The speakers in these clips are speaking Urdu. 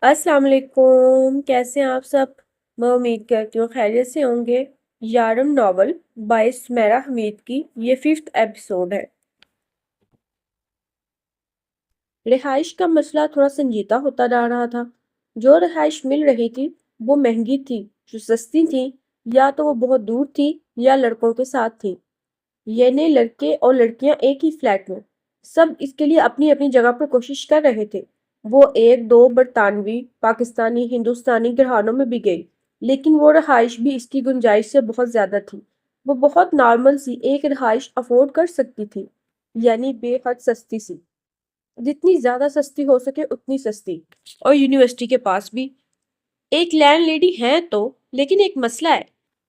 السلام علیکم، کیسے ہیں آپ سب؟ میں امید کرتی ہوں خیریت سے ہوں گے۔ یارم ناول بائی سمیرا حمید کی یہ 5th ایپیسوڈ ہے۔ رہائش کا مسئلہ تھوڑا سنجیدہ ہوتا جا رہا تھا۔ جو رہائش مل رہی تھی وہ مہنگی تھی، جو سستی تھی یا تو وہ بہت دور تھی یا لڑکوں کے ساتھ تھی، یعنی لڑکے اور لڑکیاں ایک ہی فلیٹ میں۔ سب اس کے لیے اپنی اپنی جگہ پر کوشش کر رہے تھے۔ وہ ایک دو برطانوی، پاکستانی، ہندوستانی گھرانوں میں بھی گئی، لیکن وہ رہائش بھی اس کی گنجائش سے بہت زیادہ تھی۔ وہ بہت نارمل سی ایک رہائش افورڈ کر سکتی تھی، یعنی بے حد سستی سی، جتنی زیادہ سستی ہو سکے اتنی سستی، اور یونیورسٹی کے پاس بھی۔ ایک لینڈ لیڈی ہیں تو، لیکن ایک مسئلہ ہے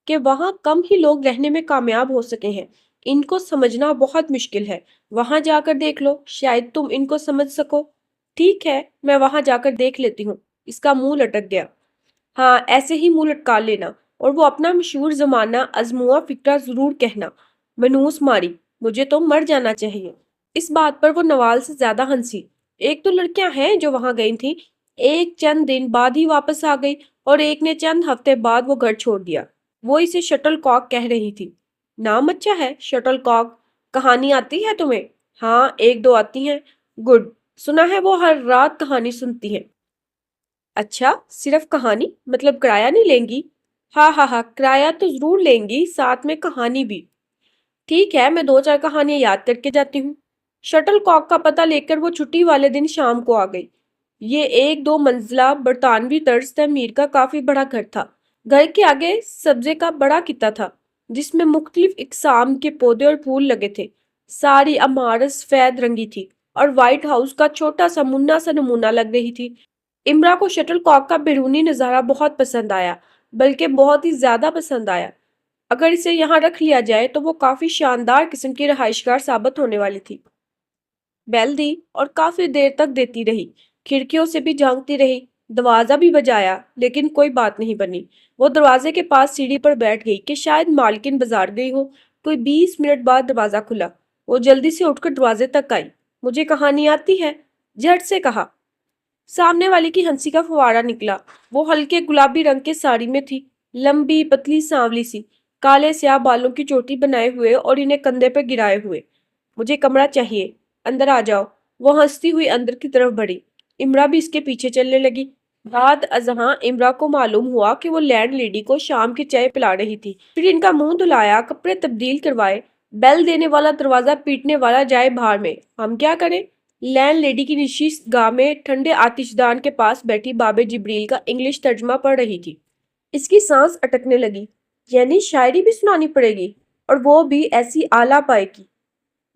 کہ وہاں کم ہی لوگ رہنے میں کامیاب ہو سکے ہیں۔ ان کو سمجھنا بہت مشکل ہے۔ وہاں جا کر دیکھ لو، شاید تم ان کو سمجھ سکو۔ ٹھیک ہے، میں وہاں جا کر دیکھ لیتی ہوں۔ اس کا منہ لٹک گیا۔ ہاں، ایسے ہی منہ لٹکا لینا، اور وہ اپنا مشہور زمانہ ازموا فکرہ ضرور کہنا۔ منوس ماری، مجھے تو مر جانا چاہیے۔ اس بات پر وہ نوال سے زیادہ ہنسی۔ ایک تو لڑکیاں ہیں جو وہاں گئی تھیں، ایک چند دن بعد ہی واپس آ گئی، اور ایک نے چند ہفتے بعد وہ گھر چھوڑ دیا۔ وہ اسے شٹل کاک کہہ رہی تھی۔ نام اچھا ہے، شٹل کاک۔ کہانی آتی ہے تمہیں؟ ہاں، ایک دو آتی ہیں۔ گڈ۔ سنا ہے وہ ہر رات کہانی سنتی ہیں۔ اچھا، صرف کہانی؟ مطلب کرایہ نہیں لیں گی؟ ہاں ہاں ہاں، کرایہ تو ضرور لیں گی، ساتھ میں کہانی بھی۔ ٹھیک ہے، میں دو چار کہانیاں یاد کر کے جاتی ہوں۔ شٹل کاک کا پتہ لے کر وہ چھٹی والے دن شام کو آ گئی۔ یہ ایک دو منزلہ برطانوی طرز تعمیر کا کافی بڑا گھر تھا۔ گھر کے آگے سبزے کا بڑا کتا تھا، جس میں مختلف اقسام کے پودے اور پھول لگے تھے۔ ساری عمارت سفید رنگی تھی، اور وائٹ ہاؤس کا چھوٹا سا منا سا نمونہ لگ رہی تھی۔ امرا کو شٹل کاک کا بیرونی نظارہ بہت پسند آیا، بلکہ بہت ہی زیادہ پسند آیا۔ اگر اسے یہاں رکھ لیا جائے تو وہ کافی شاندار قسم کی رہائش گاہ ثابت ہونے والی تھی۔ بیل دی اور کافی دیر تک دیتی رہی، کھڑکیوں سے بھی جھانکتی رہی، دروازہ بھی بجایا، لیکن کوئی بات نہیں بنی۔ وہ دروازے کے پاس سیڑھی پر بیٹھ گئی کہ شاید مالکن بازار گئی ہو۔ کوئی 20 منٹ بعد دروازہ کھلا۔ وہ جلدی سے اٹھ کر دروازے تک آئی۔ مجھے کہانی آتی ہے، جھٹ سے کہا۔ سامنے والی کی ہنسی کا فوارہ نکلا۔ وہ ہلکے گلابی رنگ کے ساڑی میں تھی، لمبی پتلی سانولی سی، کالے سیاہ بالوں کی چوٹی بنائے ہوئے اور انہیں کندھے پر گرائے ہوئے۔ مجھے کمرہ چاہیے، اندر آ جاؤ۔ وہ ہنستی ہوئی اندر کی طرف بڑھی۔ امرا بھی اس کے پیچھے چلنے لگی۔ بعد ازاں امرا کو معلوم ہوا کہ وہ لینڈ لیڈی کو شام کی چائے پلا رہی تھی۔ پھر ان کا منہ دھلایا، کپڑے تبدیل کروائے، بیل دینے والا دروازہ پیٹنے والا جائے باہر میں۔ ہم کیا کریں؟ لینڈ لیڈی کی نشست گاہ میں ٹھنڈے آتش دان کے پاس بیٹھی باب جبریل کا انگلش ترجمہ پڑھ رہی تھی۔ اس کی سانس اٹکنے لگی۔ یعنی شاعری بھی سنانی پڑے گی، اور وہ بھی ایسی اعلیٰ پائے کی؟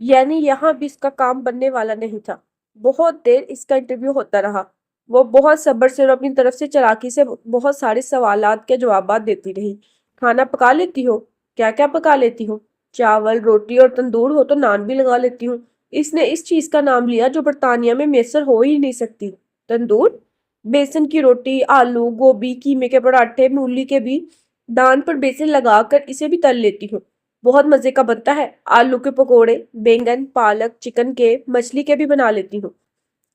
یعنی یہاں بھی اس کا کام بننے والا نہیں تھا۔ بہت دیر اس کا انٹرویو ہوتا رہا۔ وہ بہت صبر سے اور اپنی طرف سے چلاکی سے بہت سارے سوالات کے جوابات دیتی رہی۔ کھانا پکا لیتی ہو؟ کیا کیا پکا لیتی ہو؟ چاول، روٹی، اور تندور ہو تو نان بھی لگا لیتی ہوں۔ اس نے اس چیز کا نام لیا جو برطانیہ میں میسر ہو ہی نہیں سکتی۔ تندور؟ بیسن کی روٹی، آلو، گوبھی، کیمے کے پراٹھے، مولی کے بھی دان پر بیسن لگا کر اسے بھی تل لیتی ہوں۔ بہت مزے کا بنتا ہے۔ آلو کے پکوڑے، بینگن، پالک، چکن کے، مچھلی کے بھی بنا لیتی ہوں۔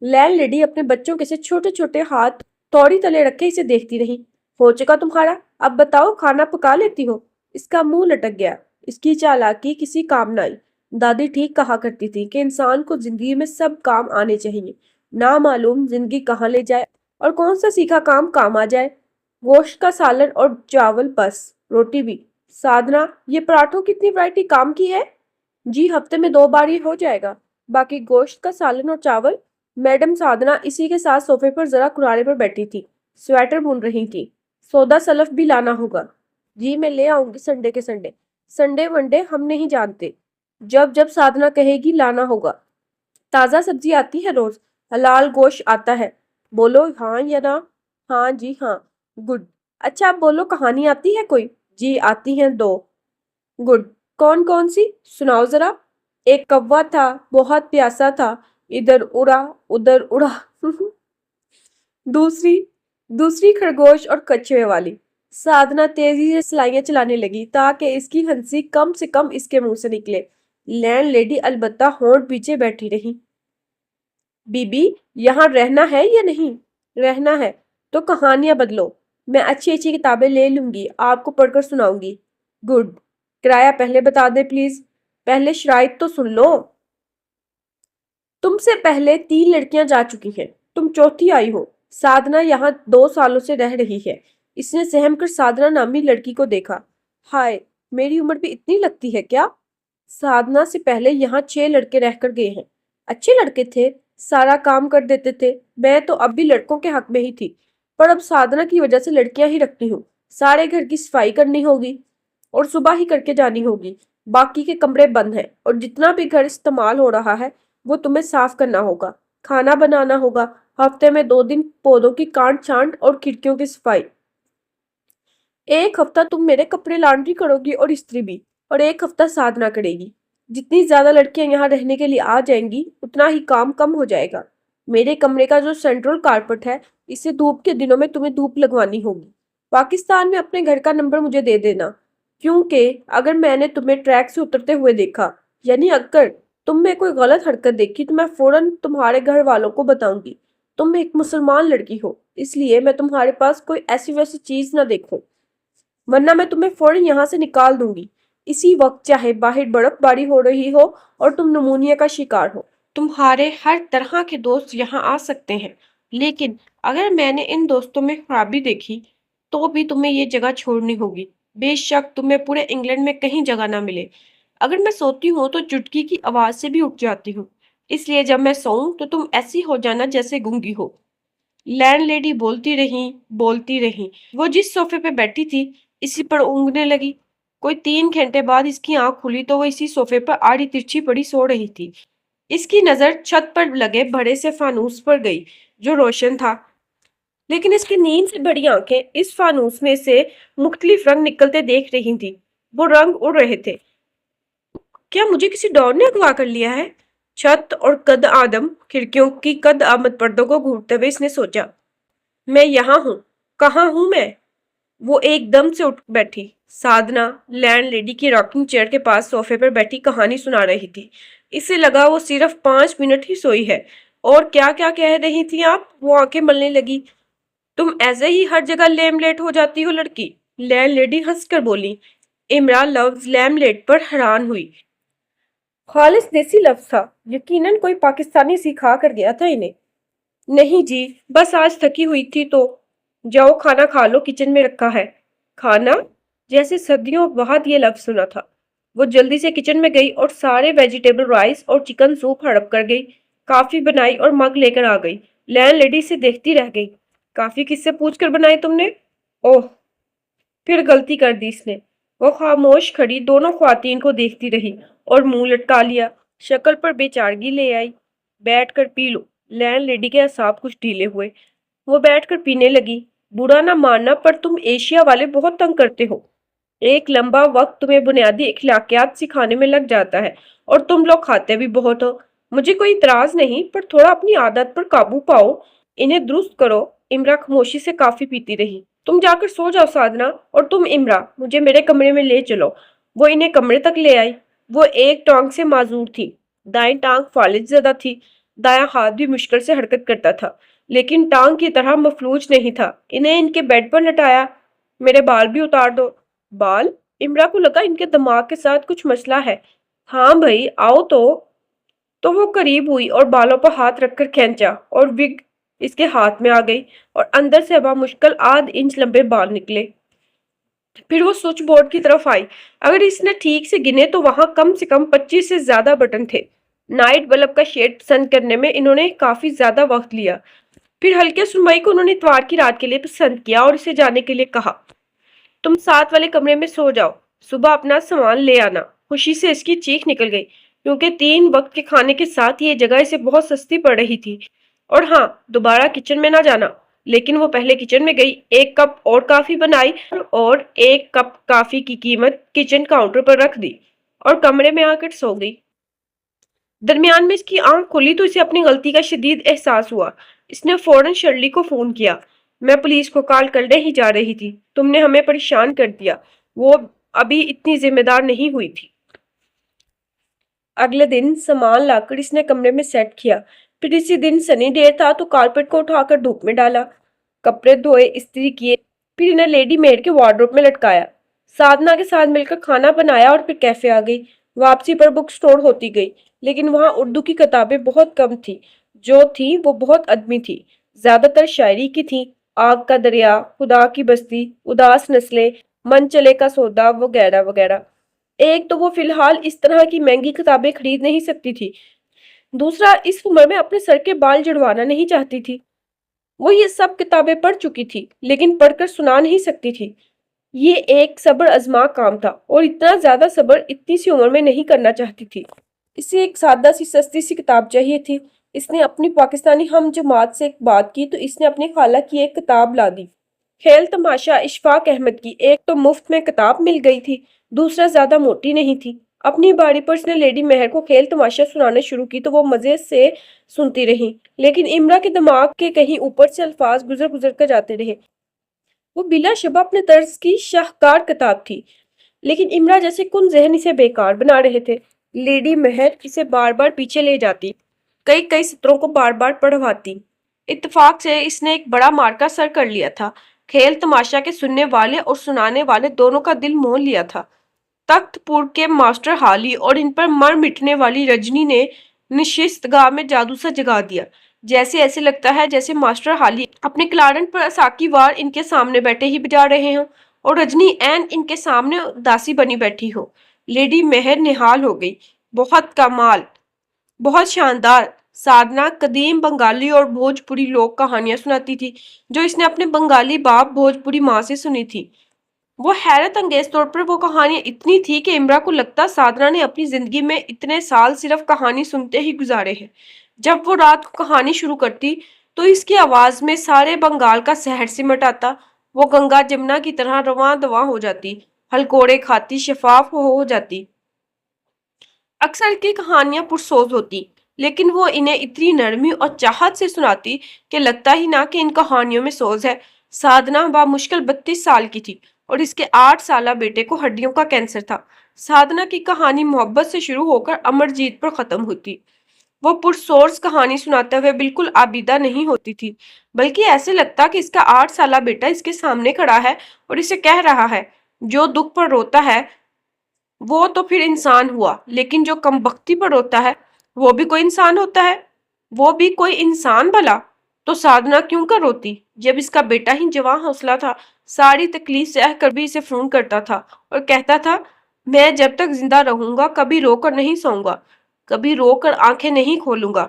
لینڈ لیڈی اپنے بچوں کے سے چھوٹے چھوٹے ہاتھ توڑی تلے رکھے اسے دیکھتی رہی۔ ہو چکا تمہارا؟ اب بتاؤ، کھانا پکا لیتی ہو؟ اس کا منہ لٹک گیا۔ اس کی چالاکی کسی کام نہ آئی۔ دادی ٹھیک کہا کرتی تھی کہ انسان کو زندگی میں سب کام آنے چاہیے۔ نامعلوم زندگی کہاں لے جائے اور کون سا سیکھا کام آ جائے۔ گوشت کا سالن اور چاول، بس روٹی بھی۔ سادھنا، یہ پراٹھوں کی اتنی ورائٹی کام کی ہے؟ جی، ہفتے میں 2 بار یہ ہو جائے گا۔ باقی گوشت کا سالن اور چاول۔ میڈم سادھنا اسی کے ساتھ صوفے پر ذرا کنارے پر بیٹھی تھی، سویٹر بن رہی تھی۔ سودا سلف بھی لانا ہوگا۔ جی، میں لے آؤں گی سنڈے کے سنڈے۔ سنڈے ونڈے ہم نہیں جانتے، جب جب سادھنا کہے گی لانا ہوگا۔ تازہ سبزی آتی ہے روز؟ حلال گوشت آتا ہے؟ بولو ہاں یا نہ۔ ہاں جی ہاں۔ گڈ۔ اچھا، اب بولو، کہانی آتی ہے کوئی؟ جی، آتی ہیں 2۔ گڈ۔ کون کون سی؟ سناؤ ذرا۔ ایک کوا تھا، بہت پیاسا تھا، ادھر اڑا ادھر اڑا۔ دوسری دوسری خرگوش اور کچھوے والی۔ سادھنا تیزی سے سلائیاں چلانے لگی تاکہ اس کی ہنسی کم سے کم اس کے منہ سے نکلے۔ لینڈ لیڈی البتہ ہونٹ پیچھے بیٹھی رہی۔ بی بی، یہاں رہنا ہے یا نہیں؟ رہنا ہے۔ تو کہانیاں بدلو، میں اچھی اچھی کتابیں لے لوں گی، آپ کو پڑھ کر سناؤں گی۔ گڈ، کرایہ پہلے بتا دے پلیز، پہلے شرائط تو سن لو۔ تم سے پہلے 3 لڑکیاں جا چکی ہیں، تم چوتھی آئی ہو۔ سادھنا یہاں 2 سالوں سے رہ رہی ہے۔ اس نے سہم کر سادھنا نامی لڑکی کو دیکھا۔ ہائے، میری عمر بھی اتنی لگتی ہے کیا؟ سادھنا سے پہلے یہاں 6 لڑکے رہ کر گئے ہیں۔ اچھے لڑکے تھے، سارا کام کر دیتے تھے، میں تو اب بھی لڑکوں کے حق میں ہی تھی، پر اب سادھنا کی وجہ سے لڑکیاں ہی رکھتی ہوں۔ سارے گھر کی صفائی کرنی ہوگی اور صبح ہی کر کے جانی ہوگی۔ باقی کے کمرے بند ہیں اور جتنا بھی گھر استعمال ہو رہا ہے وہ تمہیں صاف کرنا ہوگا، کھانا بنانا ہوگا، ہفتے میں 2 دن پودوں کی کانٹ چھانٹ اور کھڑکیوں کی صفائی۔ ایک ہفتہ تم میرے کپڑے لانڈری کرو گی اور استری بھی، اور ایک ہفتہ سادھنا کرے گی۔ جتنی زیادہ لڑکیاں یہاں رہنے کے لیے آ جائیں گی اتنا ہی کام کم ہو جائے گا۔ میرے کمرے کا جو سینٹرل کارپٹ ہے اسے دھوپ کے دنوں میں تمہیں دھوپ لگوانی ہوگی۔ پاکستان میں اپنے گھر کا نمبر مجھے دے دینا، کیونکہ اگر میں نے تمہیں ٹریک سے اترتے ہوئے دیکھا، یعنی اگر تم میں کوئی غلط حرکت دیکھی تو میں فوراً تمہارے گھر والوں کو بتاؤں گی۔ تم ایک مسلمان لڑکی ہو، اس لیے میں تمہارے پاس کوئی ایسی ویسی چیز نہ دیکھوں، ورنہ میں تمہیں فوراً یہاں سے نکال دوں گی اسی وقت، چاہے باہر برف باری ہو رہی ہو اور تم نمونیا کا شکار ہو۔ تمہارے ہر طرح کے دوست یہاں آ سکتے ہیں، لیکن اگر میں نے ان دوستوں میں خرابی دیکھی تو بھی تمہیں یہ جگہ چھوڑنی ہوگی۔ بے شک تمہیں پورے انگلینڈ میں کہیں جگہ نہ ملے۔ اگر میں سوتی ہوں تو چٹکی کی آواز سے بھی اٹھ جاتی ہوں، اس لیے جب میں سوؤں تو تم ایسی ہو جانا جیسے گونگی ہو۔ لینڈ لیڈی بولتی رہی۔ وہ جس صوفے پہ بیٹھی تھی اسی پر اونگنے لگی۔ کوئی 3 گھنٹے بعد اس کی آنکھ کھلی تو وہ اسی صوفے پر آڑی ترچھی پڑی سو رہی تھی۔ اس کی نظر چھت پر لگے بڑے سے فانوس پر گئی جو روشن تھا، لیکن اس کی نیند سے بڑی آنکھیں اس فانوس میں سے مختلف رنگ نکلتے دیکھ رہی تھی۔ وہ رنگ اڑ رہے تھے۔ کیا مجھے کسی ڈور نے اغوا کر لیا ہے؟ چھت اور قد آدم کھڑکیوں کی قد آمد پردوں کو گھورتے ہوئے اس نے سوچا۔ میں یہاں ہوں، کہاں ہوں میں؟ وہ ایک دم سے اٹھ بیٹھی۔ سادھنا لینڈ لیڈی کی راکنگ چیئر کے پاس صوفے پر بیٹھی کہانی سنا رہی تھی۔ اسے لگا وہ صرف 5 منٹ ہی سوئی ہے۔ اور کیا کیا کہہ رہی تھی آپ؟ وہ آنکھیں ملنے لگی۔ تم ایسے ہی ہر جگہ لیم لیٹ ہو جاتی ہو لڑکی، لینڈ لیڈی ہنس کر بولی۔ امرا لفظ لیم لیٹ پر حیران ہوئی۔ خالص دیسی لفظ تھا، یقیناً کوئی پاکستانی سکھا کر گیا تھا انہیں۔ نہیں جی، بس آج تھکی ہوئی تھی تو۔ جاؤ کھانا کھا لو، کچن میں رکھا ہے۔ کھانا؟ جیسے صدیوں بعد یہ لفظ سنا تھا۔ وہ جلدی سے کچن میں گئی اور سارے ویجیٹیبل رائس اور چکن سوپ ہڑپ کر گئی۔ کافی بنائی اور مگ لے کر آ گئی۔ لینڈ لیڈی سے دیکھتی رہ گئی۔ کافی کس سے پوچھ کر بنائی تم نے؟ اوہ، پھر غلطی کر دی اس نے۔ وہ خاموش کھڑی دونوں خواتین کو دیکھتی رہی اور منہ لٹکا لیا، شکل پر بے چارگی لے آئی۔ بیٹھ کر پی لو۔ لینڈ لیڈی کے اعصاب کچھ ڈھیلے ہوئے۔ وہ بیٹھ کر پینے لگی۔ برا نہ ماننا پر تم ایشیا والے بہت تنگ کرتے ہو۔ ایک لمبا وقت تمہیں بنیادی اخلاقیات سکھانے میں لگ جاتا ہے اور تم لوگ کھاتے بھی بہت ہو۔ مجھے کوئی اعتراض نہیں، پر تھوڑا اپنی عادت پر قابو پاؤ، انہیں درست کرو۔ امرا خاموشی سے کافی پیتی رہی۔ تم جا کر سو جاؤ سادھنا، اور تم امرا مجھے میرے کمرے میں لے چلو۔ وہ انہیں کمرے تک لے آئی۔ وہ ایک ٹانگ سے معذور تھی، دائیں ٹانگ فالج زدہ تھی، دایاں ہاتھ بھی مشکل سے حرکت کرتا تھا، لیکن ٹانگ کی طرح مفلوج نہیں تھا۔ انہیں ان کے بیڈ پر لٹایا۔ میرے بال بھی اتار دو۔ بال؟ امرا کو لگا ان کے دماغ کے ساتھ کچھ مسئلہ ہے۔ ہاں بھائی آؤ تو وہ قریب ہوئی اور بالوں پر ہاتھ رکھ کر کھینچا اور وگ اس کے ہاتھ میں آ گئی اور اندر سے بامشکل آدھ انچ لمبے بال نکلے۔ پھر وہ سوئچ بورڈ کی طرف آئی۔ اگر اس نے ٹھیک سے گنے تو وہاں کم سے کم 25 سے زیادہ بٹن تھے۔ نائٹ بلب کا شیڈ پسند کرنے میں انہوں نے کافی زیادہ وقت لیا۔ پھر ہلکے سرمئی کو انہوں نے اتوار کی رات کے لیے پسند کیا اور اسے جانے کے لیے کہا۔ تم 7 والے کمرے میں سو جاؤ، صبح اپنا سامان لے آنا۔ خوشی سے اس کی چیخ نکل گئی، کیونکہ 3 وقت کے کھانے کے ساتھ یہ جگہ اسے بہت سستی پڑ رہی تھی۔ اور ہاں، دوبارہ کچن میں نہ جانا۔ لیکن وہ پہلے کچن میں گئی، 1 کپ اور کافی بنائی اور 1 کپ کافی کی قیمت کچن کاؤنٹر پر رکھ دی اور کمرے میں آ کر سو گئی۔ درمیان میں اس کی آنکھ کھلی تو اسے اپنی غلطی کا شدید احساس ہوا۔ اس نے فوراً شرلی کو فون کیا۔ میں پولیس کو کال کرنے ہی جا رہی تھی، تم نے ہمیں پریشان کر دیا۔ وہ ابھی اتنی ذمہ دار نہیں ہوئی تھی۔ اگلے دن سامان لا کر اس نے کمرے میں سیٹ کیا۔ پھر اسی دن سنی ڈے تھا تو کارپٹ کو اٹھا کر دھوپ میں ڈالا۔ کپڑے دھوئے، استری کیے، پھر انہیں لیڈی میڈ کے وارڈروب میں لٹکایا۔ سادھنا کے ساتھ مل کر کھانا بنایا اور پھر کیفے آ گئی۔ واپسی پر بک سٹور ہوتی گئی، لیکن وہاں اردو کی کتابیں بہت کم تھی، جو تھی وہ بہت ادبی تھی، زیادہ تر شاعری کی تھی۔ آگ کا دریا، خدا کی بستی، اداس نسلیں، من چلے کا سودا، وغیرہ وغیرہ۔ ایک تو وہ فی الحال اس طرح کی مہنگی کتابیں خرید نہیں سکتی تھی، دوسرا اس عمر میں اپنے سر کے بال جڑوانا نہیں چاہتی تھی۔ وہ یہ سب کتابیں پڑھ چکی تھی، لیکن پڑھ کر سنا نہیں سکتی تھی۔ یہ ایک صبر آزما کام تھا، اور اتنا زیادہ صبر اتنی سی عمر میں نہیں کرنا چاہتی تھی۔ اسے ایک سادہ سی سستی سی کتاب چاہیے تھی۔ اس نے اپنی پاکستانی ہم جماعت سے بات کی تو اس نے اپنی خالہ کی ایک کتاب لا دی۔ کھیل تماشا اشفاق احمد کی۔ ایک تو مفت میں کتاب مل گئی تھی، دوسرا زیادہ موٹی نہیں تھی۔ اپنی باری پر اس نے لیڈی مہر کو کھیل تماشا سنانا شروع کی تو وہ مزے سے سنتی رہی، لیکن امرا کے دماغ کے کہیں اوپر سے الفاظ گزر گزر کر جاتے رہے۔ وہ بلا شبہ اپنے طرز کی شاہکار کتاب تھی، لیکن امرا جیسے کن ذہن اسے بیکار بنا رہے تھے۔ لیڈی مہر اسے بار بار پیچھے لے جاتی، کئی کئی سطروں کو بار بار پڑھواتی۔ اتفاق سے اس نے ایک بڑا مارکا سر کر لیا تھا۔ کھیل تماشا کے سننے والے اور سنانے والے دونوں کا دل مول لیا تھا۔ تخت پور کے ماسٹر حالی اور ان پر مر مٹنے والی رجنی نے نشست گاہ میں جادو سا جگا دیا۔ جیسے ایسے لگتا ہے جیسے ماسٹر حالی اپنے کلارنٹ پر اساکی وار ان کے سامنے بیٹھے ہی بجا رہے ہوں، اور رجنی عین ان کے سامنے داسی بنی بیٹھی ہو۔ لیڈی مہر نہال ہو گئی۔ بہت کمال، بہت شاندار۔ سادھنا قدیم بنگالی اور بھوجپوری لوک کہانیاں سناتی تھی، جو اس نے اپنے بنگالی باپ بھوجپوری ماں سے سنی تھی۔ وہ حیرت انگیز طور پر وہ کہانیاں اتنی تھی کہ امرا کو لگتا سادھنا نے اپنی زندگی میں اتنے سال صرف کہانی سنتے ہی گزارے ہیں۔ جب وہ رات کو کہانی شروع کرتی تو اس کی آواز میں سارے بنگال کا سحر سمٹ آتا۔ وہ گنگا جمنا کی طرح رواں دواں ہو جاتی، ہلکوڑے کھاتی، شفاف ہو جاتی۔ اکثر کی کہانیاں پرسوز ہوتی، لیکن وہ انہیں اتنی نرمی اور چاہت سے سناتی کہ لگتا ہی نہ کہ ان کہانیوں میں سوز ہے۔ سادھنا بامشکل 32 سال کی تھی، اور اس کے 8 سالہ بیٹے کو ہڈیوں کا کینسر تھا۔ سادھنا کی کہانی محبت سے شروع ہو کر امر جیت پر ختم ہوتی۔ وہ پرسوز کہانی سناتے ہوئے بالکل آبیدہ نہیں ہوتی تھی، بلکہ ایسے لگتا کہ اس کا 8 سالہ بیٹا اس کے سامنے کھڑا ہے اور اسے کہہ رہا ہے، جو دکھ پر روتا ہے وہ تو پھر انسان ہوا، لیکن جو کم بختی پر روتا ہے وہ بھی کوئی انسان ہوتا ہے، وہ بھی کوئی انسان بھلا۔ تو سادھنا کیوں کر روتی جب اس کا بیٹا ہی جواں حوصلہ تھا، ساری تکلیف سہ کر بھی اسے فون کرتا تھا اور کہتا تھا، میں جب تک زندہ رہوں گا کبھی رو کر نہیں سوؤں گا، کبھی رو کر آنکھیں نہیں کھولوں گا۔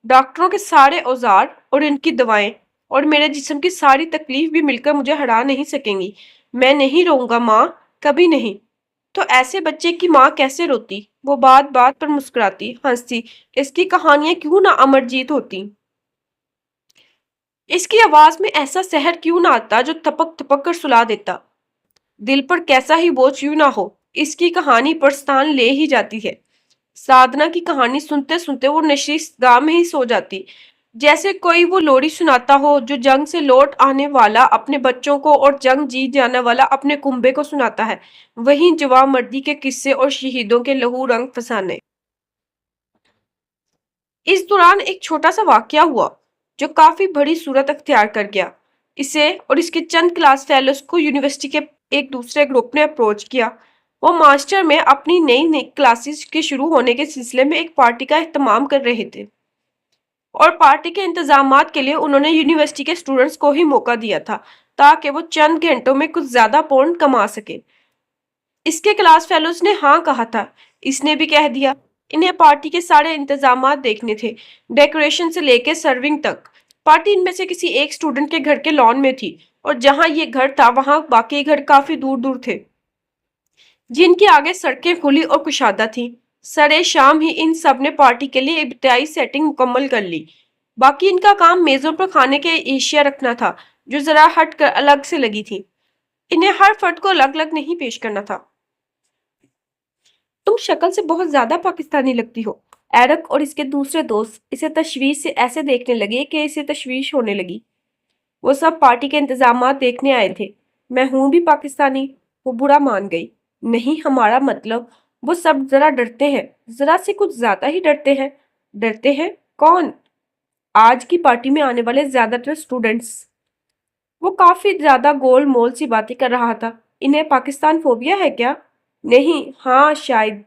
ڈاکٹروں کے سارے اوزار اور ان کی دوائیں اور میرے جسم کی ساری تکلیف بھی مل کر مجھے ہرا نہیں سکیں گی۔ میں نہیں روؤں گا ماں، کبھی نہیں۔ تو ایسے بچے کی ماں کیسے روتی؟ وہ بات بات پر مسکراتی، ہنستی۔ اس کی کہانیاں کیوں نہ امر جیت ہوتی؟ اس کی آواز میں ایسا سحر کیوں نہ آتا جو تھپک تھپک کر سلا دیتا؟ دل پر کیسا ہی بوجھ کیوں نہ ہو، اس کی کہانی پرستان لے ہی جاتی ہے۔ سادھنا کی کہانی سنتے سنتے وہ نشست گاہ میں ہی سو جاتی، جیسے کوئی وہ لوری سناتا ہو جو جنگ سے لوٹ آنے والا اپنے بچوں کو اور جنگ جیت جانے والا اپنے کنبے کو سناتا ہے۔ وہیں جواں مردی کے قصے اور شہیدوں کے لہو رنگ فسانے۔ اس دوران ایک چھوٹا سا واقعہ ہوا جو کافی بڑی صورت اختیار کر گیا۔ اسے اور اس کے چند کلاس فیلوز کو یونیورسٹی کے ایک دوسرے گروپ نے اپروچ کیا۔ وہ ماسٹر میں اپنی نئی کلاسز کے شروع ہونے کے سلسلے میں ایک پارٹی کا اہتمام کر رہے تھے، اور پارٹی کے انتظامات کے لیے انہوں نے یونیورسٹی کے اسٹوڈنٹس کو ہی موقع دیا تھا تاکہ وہ چند گھنٹوں میں کچھ زیادہ پونڈ کما سکے۔ اس کے کلاس فیلوز نے ہاں کہا تھا، اس نے بھی کہہ دیا۔ انہیں پارٹی کے سارے انتظامات دیکھنے تھے، ڈیکوریشن سے لے کے سرونگ تک۔ پارٹی ان میں سے کسی ایک اسٹوڈنٹ کے گھر کے لان میں تھی، اور جہاں یہ گھر تھا وہاں باقی گھر کافی دور دور تھے، جن کے آگے سڑکیں کھلی اور کشادہ تھیں۔ سرے شام ہی ان سب نے پارٹی کے لیے ابتدائی سیٹنگ مکمل کر لی۔ باقی ان کا کام میزوں پر کھانے کے اشیاء رکھنا تھا جو ذرا ہٹ کر الگ سے لگی تھی۔ انہیں ہر فرد کو الگ الگ نہیں پیش کرنا تھا۔ تم شکل سے بہت زیادہ پاکستانی لگتی ہو۔ ایرک اور اس کے دوسرے دوست اسے تشویش سے ایسے دیکھنے لگے کہ اسے تشویش ہونے لگی۔ وہ سب پارٹی کے انتظامات دیکھنے آئے تھے۔ میں ہوں بھی پاکستانی، وہ برا مان گئی۔ نہیں، ہمارا مطلب وہ سب ذرا ڈرتے ہیں، ذرا سے کچھ زیادہ ہی ڈرتے ہیں۔ ڈرتے ہیں؟ کون؟ آج کی پارٹی میں آنے والے زیادہ تر اسٹوڈنٹس۔ وہ کافی زیادہ گول مول سی باتیں کر رہا تھا۔ انہیں پاکستان فوبیا ہے کیا؟ نہیں، ہاں شاید۔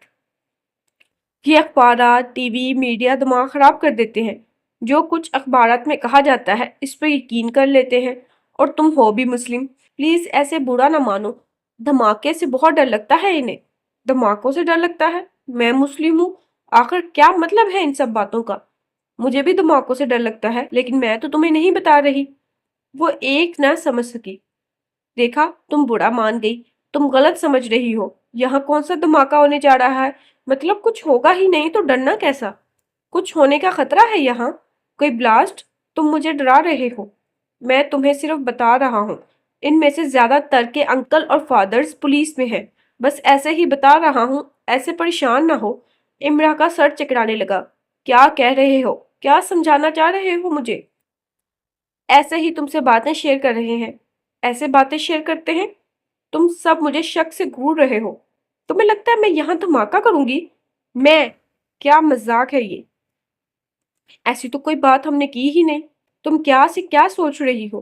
یہ اخبارات، ٹی وی، میڈیا دماغ خراب کر دیتے ہیں۔ جو کچھ اخبارات میں کہا جاتا ہے اس پر یقین کر لیتے ہیں، اور تم ہو بھی مسلم۔ پلیز ایسے برا نہ مانو۔ دھماکے سے بہت ڈر لگتا ہے انہیں۔ دھماکوں سے ڈر لگتا ہے؟ میں مسلم ہوں؟ آخر کیا مطلب ہے ان سب باتوں کا؟ مجھے بھی دھماکوں سے ڈر لگتا ہے، لیکن میں تو تمہیں نہیں بتا رہی۔ وہ ایک نہ سمجھ سکی۔ دیکھا، تم برا مان گئی۔ تم غلط سمجھ رہی ہو۔ یہاں کون سا دھماکہ ہونے جا رہا ہے؟ مطلب کچھ ہوگا ہی نہیں تو ڈرنا کیسا؟ کچھ ہونے کا خطرہ ہے یہاں؟ کوئی بلاسٹ؟ تم مجھے ڈرا رہے ہو؟ میں تمہیں صرف بتا رہا ہوں۔ ان میں سے زیادہ تر کے انکل اور فادرز پولیس میں ہیں۔ بس ایسے ہی بتا رہا ہوں، ایسے پریشان نہ ہو۔ امرا کا سر چکرانے لگا۔ کیا کہہ رہے ہو؟ کیا سمجھانا چاہ رہے ہو مجھے؟ ایسے ہی تم سے باتیں شیئر کر رہے ہیں۔ ایسے باتیں شیئر کرتے ہیں؟ تم سب مجھے شک سے گھور رہے ہو۔ تمہیں لگتا ہے میں یہاں دھماکہ کروں گی؟ میں؟ کیا مذاق ہے یہ؟ ایسی تو کوئی بات ہم نے کی ہی نہیں۔ تم کیا سے کیا سوچ رہی ہو؟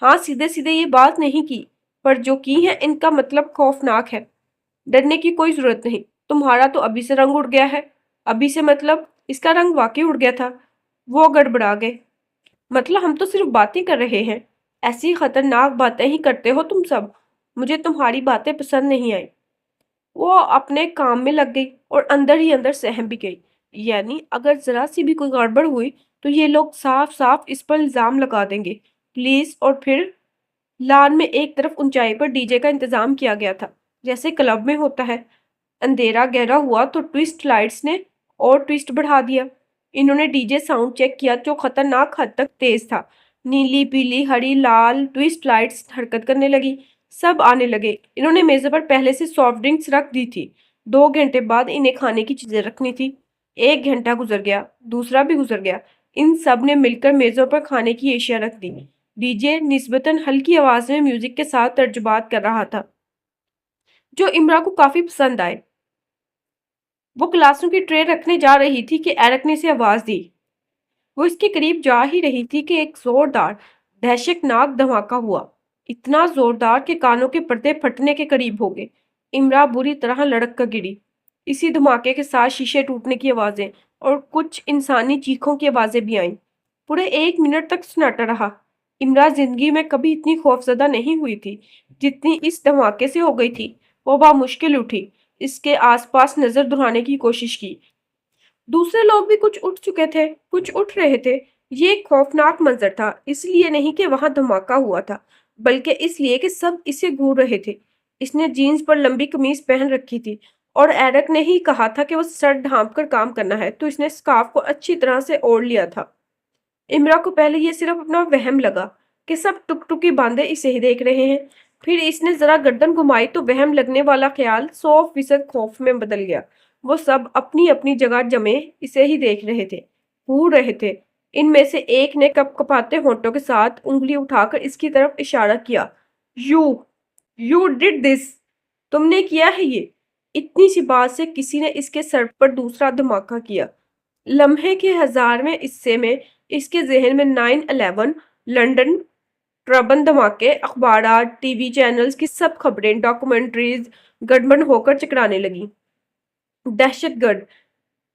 ہاں، سیدھے سیدھے یہ بات نہیں کی، پر جو کی ہے ان کا مطلب خوفناک ہے۔ ڈرنے کی کوئی ضرورت نہیں۔ تمہارا تو ابھی سے رنگ اڑ گیا ہے۔ ابھی سے مطلب اس کا رنگ واقعی اڑ گیا تھا۔ وہ گڑبڑا گئے۔ مطلب ہم تو صرف باتیں کر رہے ہیں۔ ایسی خطرناک باتیں ہی کرتے ہو تم سب۔ مجھے تمہاری باتیں پسند نہیں آئی۔ وہ اپنے کام میں لگ گئی اور اندر ہی اندر سہم بھی گئی۔ یعنی اگر ذرا سی بھی کوئی گڑبڑ ہوئی تو یہ لوگ صاف صاف اس پر الزام لگا دیں گے۔ پولیس اور پھر لان میں ایک طرف اونچائی پر ڈی جے کا انتظام کیا گیا تھا، جیسے کلب میں ہوتا ہے۔ اندھیرا گہرا ہوا تو ٹوسٹ لائٹس نے اور ٹوسٹ بڑھا دیا۔ انہوں نے ڈی جے ساؤنڈ چیک کیا جو خطرناک حد تک تیز تھا۔ نیلی، پیلی، ہری، لال ٹوسٹ لائٹس حرکت کرنے لگی۔ سب آنے لگے۔ انہوں نے میزوں پر پہلے سے سافٹ ڈرنکس رکھ دی تھی۔ 2 گھنٹے بعد انہیں کھانے کی چیزیں رکھنی تھی۔ 1 گھنٹہ گزر گیا، دوسرا بھی گزر گیا۔ ان سب نے مل کر میزوں پر کھانے کی اشیاء رکھ دی۔ ڈی جے نسبتاً ہلکی آواز میں میوزک کے ساتھ ترجمات کر رہا تھا، جو امرا کو کافی پسند آئے۔ وہ گلاسوں کی ٹرے رکھنے جا رہی تھی کہ ایرک نے اسے آواز دی۔ وہ اس کے قریب جا ہی رہی تھی کہ ایک زوردار، دہشتناک دھماکہ ہوا۔ اتنا زوردار کہ کانوں کے پردے پھٹنے کے قریب ہو گئے۔ امرا بری طرح لڑک کر گری۔ اسی دھماکے کے ساتھ شیشے ٹوٹنے کی آوازیں اور کچھ انسانی چیخوں کی آوازیں بھی آئیں۔ پورے 1 منٹ تک سناٹا رہا۔ امرا زندگی میں کبھی اتنی خوفزدہ نہیں ہوئی تھی جتنی اس دھماکے سے ہو گئی تھی۔ وہ بامشکل اٹھی، اس کے آس پاس نظر دہرانے کی کوشش کی۔ دوسرے لوگ بھی کچھ اٹھ چکے تھے، کچھ اٹھ رہے تھے۔ یہ ایک خوفناک منظر تھا، اس لیے نہیں کہ وہاں دھماکہ ہوا تھا، بلکہ اس لیے کہ سب اسے گھور رہے تھے۔ اس نے جینز پر لمبی قمیض پہن رکھی تھی، اور ایرک نے ہی کہا تھا کہ وہ سر ڈھانپ کر کام کرنا ہے، تو اس نے سکارف کو اچھی طرح سے اوڑھ لیا تھا۔ امرا کو پہلے یہ صرف اپنا وہم لگا کہ سب ٹک ٹکی باندھے اسے ہی دیکھ رہے ہیں۔ پھر اس نے ذرا گردن گھمائی تو وہم لگنے والا خیال 100% خوف میں بدل گیا۔ وہ سب اپنی اپنی جگہ جمے اسے ہی دیکھ رہے تھے، گھور رہے تھے۔ ان میں سے ایک نے کپ کپاتے ہونٹوں کے ساتھ انگلی اٹھا کر اس کی طرف اشارہ کیا۔ یو ڈڈ دس! تم نے کیا ہے یہ! اتنی سی بات سے کسی نے اس کے سر پر دوسرا دھماکہ کیا۔ لمحے کے 1000ویں حصے میں اس کے ذہن میں 9/11، لندن، ٹربن دھماکے، اخبارات، ٹی وی چینلز کی سب خبریں، ڈاکومنٹریز گڑبڑ ہو کر چکرانے لگیں۔ دہشت گرد!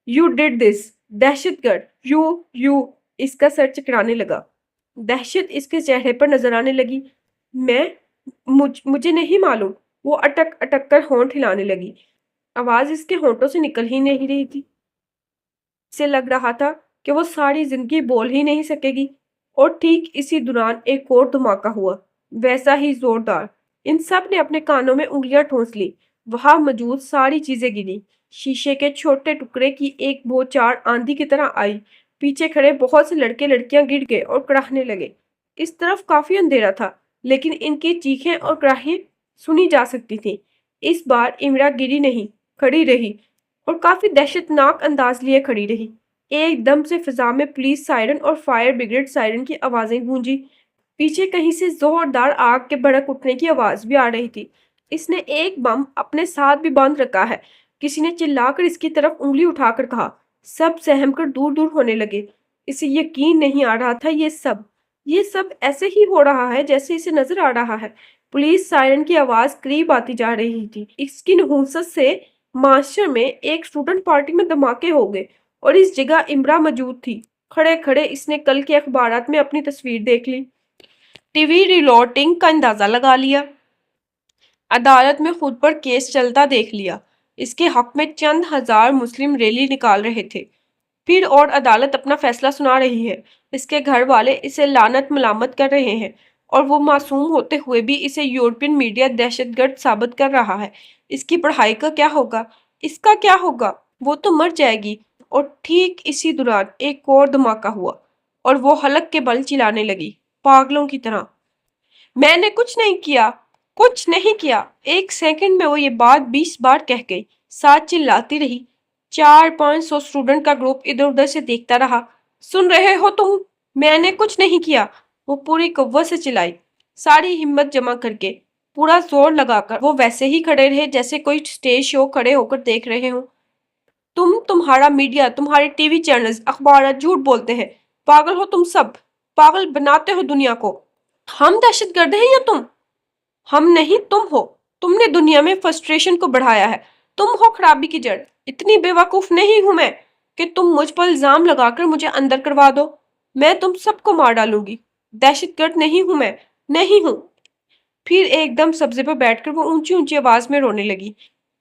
یو ڈڈ دس! دہشت گرد! یو! اس کا سر چکرانے لگا۔ دہشت اس کے چہرے پر نظر آنے لگی۔ مجھے نہیں معلوم۔ وہ اٹک اٹک کر ہونٹ ہلانے لگی۔ آواز اس کے ہونٹوں سے نکل ہی نہیں رہی تھی۔ اسے لگ رہا تھا کہ وہ ساری زندگی بول ہی نہیں سکے گی۔ اور ٹھیک اسی دوران ایک اور دھماکہ ہوا، ویسا ہی زوردار۔ ان سب نے اپنے کانوں میں انگلیاں ٹھونس لی، وہاں موجود ساری چیزیں گنی۔ شیشے کے چھوٹے ٹکڑے کی ایک بوچھاڑ آندھی کی طرح آئی۔ پیچھے کھڑے بہت سے لڑکے لڑکیاں گر گئے اور کڑاہنے لگے۔ اس طرف کافی اندھیرا تھا، لیکن ان کی چیخیں اور کڑاہیں سنی جا سکتی تھیں۔ اس بار امرا گری نہیں، کھڑی رہی، اور کافی دہشتناک انداز لیے کھڑی رہی۔ ایک دم سے فضا میں پولیس سائرن اور فائر بریگیڈ سائرن کی آوازیں گونجی۔ پیچھے کہیں سے زوردار آگ کے بھڑک اٹھنے کی آواز بھی آ رہی تھی۔ اس نے ایک بم اپنے ساتھ بھی باندھ رکھا ہے، کسی نے چلا کر اس کی طرف انگلی اٹھا کر کہا۔ سب سہم کر دور دور ہونے لگے۔ اسے یقین نہیں آ رہا تھا یہ سب یہ سب ایسے ہی ہو رہا ہے جیسے اسے نظر آ رہا ہے۔ پولیس سائرن کی آواز قریب آتی جا رہی تھی۔ اس کی نحوست سے معاشر میں ایک اسٹوڈنٹ پارٹی میں دھماکے ہو گئے اور اس جگہ امرا موجود تھی۔ کھڑے کھڑے اس نے کل کے اخبارات میں اپنی تصویر دیکھ لی، ٹی وی ریلوٹنگ کا اندازہ لگا لیا، عدالت میں خود پر کیس چلتا دیکھ لیا۔ اس کے حق میں چند ہزار مسلم ریلی نکال رہے تھے، پھر اور عدالت اپنا فیصلہ سنا رہی ہے۔ اس کے گھر والے اسے لعنت ملامت کر رہے ہیں اور وہ معصوم ہوتے ہوئے بھی اسے یورپین میڈیا دہشت گرد ثابت کر رہا ہے۔ اس کی پڑھائی کا کیا ہوگا؟ اس کا کیا ہوگا؟ وہ تو مر جائے گی۔ اور ٹھیک اسی دوران ایک اور دھماکہ ہوا اور وہ حلق کے بل چلانے لگی، پاگلوں کی طرح۔ میں نے کچھ نہیں کیا، کچھ نہیں کیا۔ ایک سیکنڈ میں وہ یہ بات 20 بار کہہ گئی، ساتھ چلاتی رہی۔ 400-500 اسٹوڈنٹ کا گروپ ادھر ادھر سے دیکھتا رہا۔ سن رہے ہو تم؟ میں نے کچھ نہیں کیا، وہ پوری قوت سے چلائی، ساری ہمت جمع کر کے، پورا زور لگا کر۔ وہ ویسے ہی کھڑے رہے جیسے کوئی سٹیج شو کھڑے ہو کر دیکھ رہے ہوں۔ تمہارا میڈیا، تمہارے ٹی وی چینلز، اخبارات جھوٹ بولتے ہیں۔ پاگل ہو تم سب، پاگل بناتے ہو دنیا کو۔ ہم دہشت گرد ہیں یا تم؟ ہم نہیں، تم ہو۔ تم نے دنیا میں فرسٹریشن کو بڑھایا ہے، تم ہو خرابی کی جڑ۔ اتنی بے وقوف نہیں ہوں میں کہ تم مجھ پر الزام لگا کر مجھے اندر کروا دو۔ میں تم سب کو مار ڈالوں گی۔ دہشت گرد نہیں ہوں میں، نہیں ہوں۔ پھر ایک دم سبزے پر بیٹھ کر وہ اونچی اونچی آواز میں رونے لگی،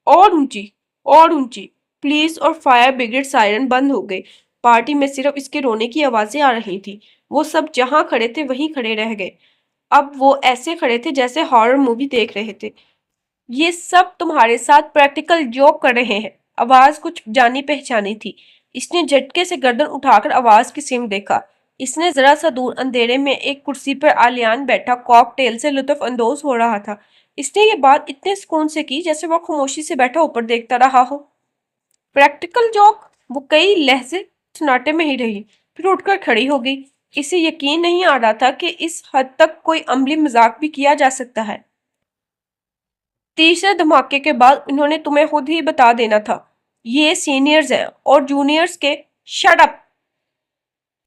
اور اونچی اور اونچی۔ پولیس اور فائر بریگیڈ سائرن بند ہو گئے۔ پارٹی میں صرف اس کے رونے کی آوازیں آ رہی تھی۔ وہ سب جہاں کھڑے تھے وہیں کھڑے رہ گئے۔ اب وہ ایسے کھڑے تھے جیسے ہارر مووی دیکھ رہے تھے۔ یہ سب تمہارے ساتھ پریکٹیکل جوک کر رہے ہیں۔ آواز کچھ جانی پہچانی تھی۔ اس نے جھٹکے سے گردن اٹھا کر آواز کی سمت دیکھا۔ اس نے ذرا سا دور اندھیرے میں ایک کرسی پر آلیان بیٹھا کاک ٹیل سے لطف اندوز ہو رہا تھا۔ اس نے یہ بات اتنے سکون سے کی جیسے وہ خاموشی سے بیٹھا اوپر دیکھتا رہا ہو۔ Practical joke? وہ کئی لہجے سناٹے میں ہی رہی، پھر اٹھ کر کھڑی ہو گئی۔ اسے یقین نہیں آ رہا تھا کہ اس حد تک کوئی عملی مذاق بھی کیا جا سکتا ہے۔ تیسرے دھماکے کے بعد انہوں نے تمہیں خود ہی بتا دینا تھا۔ یہ سینئرز ہیں اور جونیئرز کے شٹ اپ!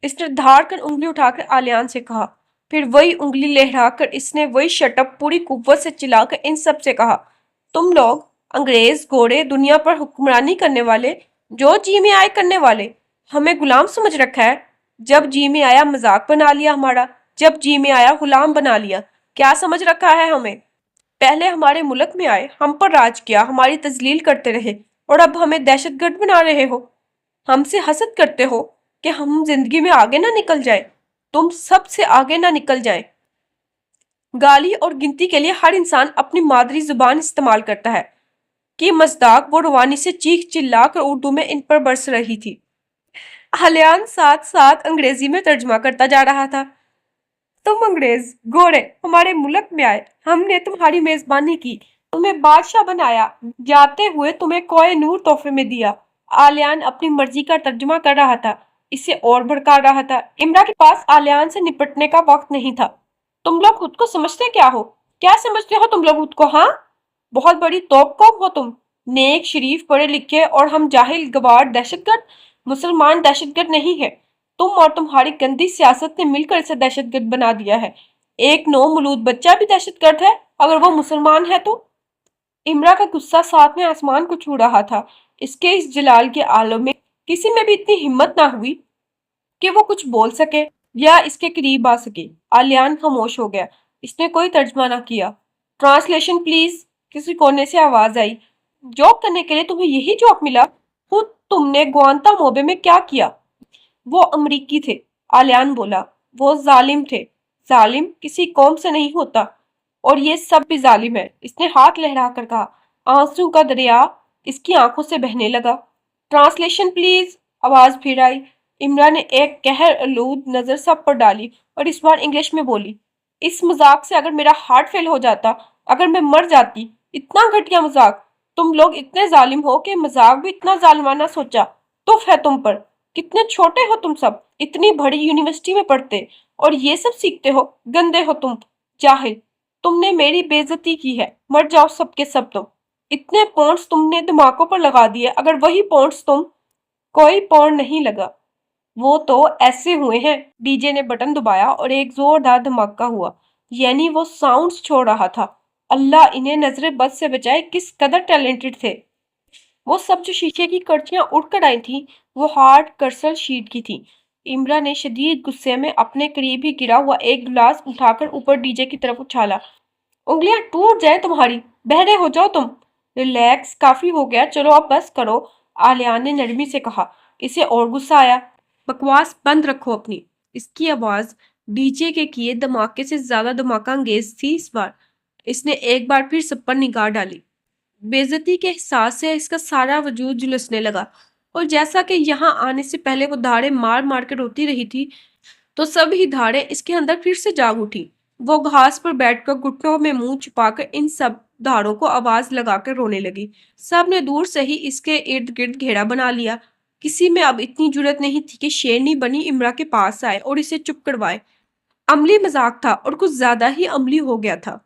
اس نے دھاڑ کر انگلی اٹھا کر آلیان سے کہا، پھر وہی انگلی لہرا کر اس نے وہی شٹ اپ پوری قوت سے چلا کر ان سب سے کہا، تم لوگ انگریز گھوڑے دنیا پر حکمرانی کرنے والے، جو جی میں آئے کرنے والے، ہمیں غلام سمجھ رکھا ہے۔ جب جی میں آیا مذاق بنا لیا ہمارا، جب جی میں آیا غلام بنا لیا۔ کیا سمجھ رکھا ہے ہمیں؟ پہلے ہمارے ملک میں آئے، ہم پر راج کیا، ہماری تذلیل کرتے رہے، اور اب ہمیں دہشت گرد بنا رہے ہو۔ ہم سے حسد کرتے ہو کہ ہم زندگی میں آگے نہ نکل جائیں، تم سب سے آگے نہ نکل جائیں۔ گالی اور گنتی کے لیے ہر انسان اپنی مادری زبان استعمال کرتا ہے کہ مصداق وہ روانی سے چیخ چلا کر اردو میں ان پر برس رہی تھی۔ آلیان ساتھ ساتھ انگریزی میں ترجمہ کرتا جا رہا تھا۔ تم انگریز گورے ہمارے ملک میں آئے، ہم نے تمہاری میزبانی کی، تمہیں بادشاہ بنایا، جاتے ہوئے تمہیں کوہ نور تحفے میں دیا۔ آلیان اپنی مرضی کا ترجمہ کر رہا تھا، اسے اور بھڑکا رہا تھا۔ امرا کے پاس آلیان سے نپٹنے کا وقت نہیں تھا۔ تم لوگ خود کو سمجھتے کیا ہو؟ کیا سمجھتے ہو تم لوگ خود کو؟ ہاں، بہت بڑی توپ قوم ہو تم، نیک شریف پڑھے لکھے، اور ہم جاہل گوار دہشت گرد۔ مسلمان دہشت گرد نہیں ہے، تم اور تمہاری گندی سیاست نے مل کر اسے دہشت گرد بنا دیا ہے۔ ایک نو مولود بچہ بھی دہشت گرد ہے اگر وہ مسلمان ہے تو۔ امرا کا غصہ ساتھ میں آسمان کو چھو رہا تھا۔ اس کے اس جلال کے عالم میں کسی میں بھی اتنی ہمت نہ ہوئی کہ وہ کچھ بول سکے یا اس کے قریب آ سکے۔ آلیان خاموش ہو گیا، اس نے کوئی ترجمہ نہ کیا۔ ٹرانسلیشن پلیز، کسی کونے سے آواز آئی۔ جوک کرنے کے لیے تمہیں یہی جوک ملا؟ خود تم نے گوانتانامو میں کیا کیا؟ وہ امریکی تھے، آلیان بولا، وہ ظالم تھے۔ ظالم کسی قوم سے نہیں ہوتا، اور یہ سب بھی ظالم ہے، اس نے ہاتھ لہرا کر کہا۔ آنسو کا دریا اس کی آنکھوں سے بہنے لگا۔ ٹرانسلیشن پلیز، آواز پھر آئی۔ امرا نے ایک قہر آلود نظر سب پر ڈالی اور اس بار انگلش میں بولی، اس مذاق سے اگر میرا ہارٹ فیل ہو جاتا، اگر میں مر جاتی، اتنا گھٹیا مذاق، تم لوگ اتنے ظالم ہو کہ مذاق بھی اتنا ظالمانہ سوچا، تف ہے تم پر۔ کتنے چھوٹے ہو تم سب، اتنی بڑی یونیورسٹی میں پڑھتے اور یہ سب سیکھتے ہو، گندے ہو تم، جاہل۔ تم نے میری بے عزتی کی ہے، مر جاؤ سب کے سب تم۔ اتنے پونڈز تم نے دماغوں پر لگا دیے، اگر وہی پونڈز تم… کوئی پونڈ نہیں لگا۔ وہ تو ایسے ہوئے ہیں۔ ڈی جے نے بٹن دبایا اور ایک زوردار دھماکہ ہوا، یعنی وہ ساؤنڈز چھوڑ رہا تھا۔ اللہ انہیں نظر بد سے بچائے، کس قدر ٹیلنٹڈ تھے۔ وہ سب جو شیشے کی کرچیاں اڑ کر آئی تھیں وہ ہارڈ کرسل شیٹ کی تھیں۔ امرا نے شدید غصے میں اپنے قریب ہی گرا ہوا ایک گلاس اٹھا کر اوپر ڈی جے کی طرف اچھالا۔ انگلیاں ٹوٹ جائیں تمہاری، بہرے ہو جاؤ تم۔ ریلیکس، کافی ہو گیا، چلو اب بس کرو، آلیان نے نرمی سے کہا۔ اسے اور غصہ آیا۔ بکواس بند رکھو اپنی۔ اس کی آواز ڈی جے کے کیے دھماکے سے زیادہ دھماکہ انگیز تھی اس بار۔ اس نے ایک بار پھر سب پر نگاہ ڈالی۔ بے عزتی کے احساس سے اس کا سارا وجود جھلسنے لگا، اور جیسا کہ یہاں آنے سے پہلے وہ دھاڑیں مار مار کے روتی رہی تھی، تو سب ہی دھاڑیں اس کے اندر پھر سے جاگ اٹھی۔ وہ گھاس پر بیٹھ کر گھٹنوں میں منہ چھپا کر ان سب دھاڑوں کو آواز لگا کر رونے لگی۔ سب نے دور سے ہی اس کے ارد گرد گھیرا بنا لیا۔ کسی میں اب اتنی جرأت نہیں تھی کہ شیرنی بنی امرا کے پاس آئے اور اسے چپ کروائے۔ عملی مذاق تھا اور کچھ زیادہ ہی عملی ہو گیا تھا۔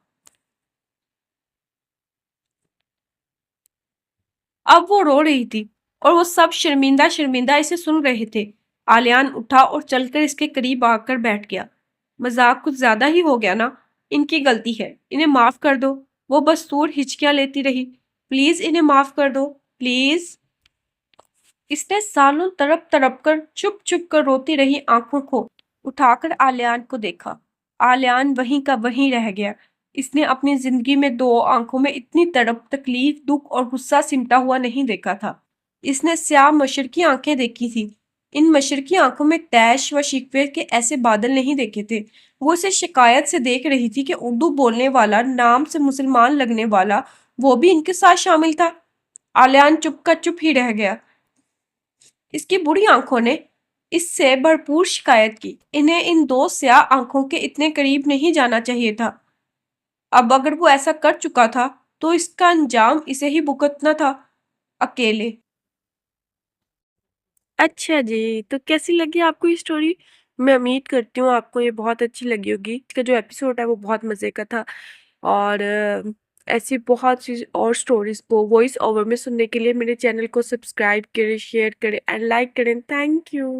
اب وہ رو رہی تھی اور وہ سب شرمندہ شرمندہ اسے سن رہے تھے۔ آلیان اٹھا اور چل کر اس کے قریب آ کر بیٹھ گیا۔ مذاق کچھ زیادہ ہی ہو گیا نا؟ ان کی غلطی ہے، انہیں معاف کر دو۔ وہ بستور ہچکیاں لیتی رہی۔ پلیز انہیں معاف کر دو، پلیز۔ اس نے سالوں تڑپ تڑپ کر چپ چپ کر روتی رہی آنکھوں کو اٹھا کر آلیان کو دیکھا۔ آلیان وہیں کا وہیں رہ گیا۔ اس نے اپنی زندگی میں دو آنکھوں میں اتنی تڑپ، تکلیف، دکھ اور غصہ سمٹا ہوا نہیں دیکھا تھا۔ اس نے سیاہ مشرقی آنکھیں دیکھی تھی۔ ان مشرقی آنکھوں میں طیش و شکوے کے ایسے بادل نہیں دیکھے تھے۔ وہ اسے شکایت سے دیکھ رہی تھی کہ اردو بولنے والا، نام سے مسلمان لگنے والا، وہ بھی ان کے ساتھ شامل تھا۔ آلیان چپ کا چپ ہی رہ گیا۔ اس کی بڑی آنکھوں نے اس سے بھرپور شکایت کی۔ انہیں ان دو سیاہ آنکھوں کے اتنے قریب نہیں جانا چاہیے تھا۔ اب اگر وہ ایسا کر چکا تھا تو اس کا انجام اسے ہی بھگتنا تھا، اکیلے۔ اچھا جی، تو کیسی لگی آپ کو یہ اسٹوری؟ میں امید کرتی ہوں آپ کو یہ بہت اچھی لگی ہوگی۔ اس کا جو ایپیسوڈ ہے وہ بہت مزے کا تھا، اور ایسی بہت سی اور اسٹوریز کو وائس اوور میں سننے کے لیے میرے چینل کو سبسکرائب کریں، شیئر کریں اینڈ لائک کریں۔ Thank you.